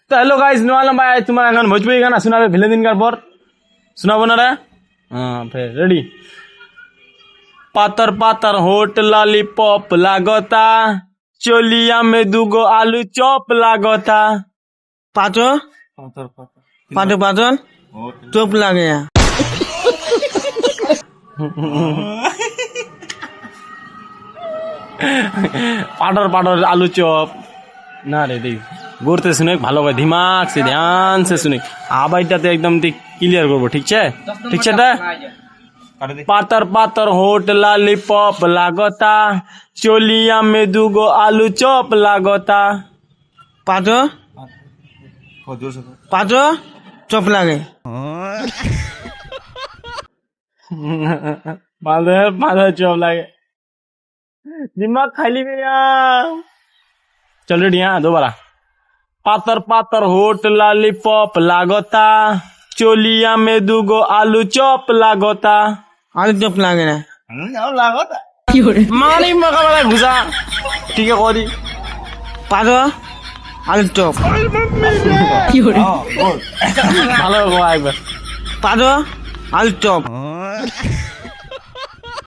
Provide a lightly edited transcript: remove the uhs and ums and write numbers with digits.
তো hello guys, নোয়ালাম ভাই তোমার এখন ভোজপুরি গানা শোনাবে ভিলে দিনকার পর। শোনাবো না রে? হ্যাঁ ফের রেডি। পাতর পাতর হোট ললিপপ লাগতা, চলিয়া মে দুগো আলু চপ লাগতা। পাঁচো পাঁচো পাঁচন চোপ লাগে পাটর পাটর आलू चॉप ना रे देख गोरते सुने ভালো করে दिमाग से ध्यान से सुने আবাইটাতে একদম ক্লিয়ার করব, ঠিক আছে? ঠিক আছে টা পাতর পাতর হোট ললিপপ লাগতা, চলিয়া মে দুগো আলু চপ লাগতা। পাঁচো পাঁচো চোপ লাগে মাদার মাদার চপ লাগে, दिमाग खाली में यार। चल रेडी? हाँ दोबारा। पातर पातर होट लॉलीपॉप लागता, चोलिया में दुगो आलू चॉप लागता। আলু চোপ লাগে না मारी मका वाला घुसा, ठीक है कोदी। পাঁচো আলু চোপ ভালো একবার। পাঁচো আলু চোপ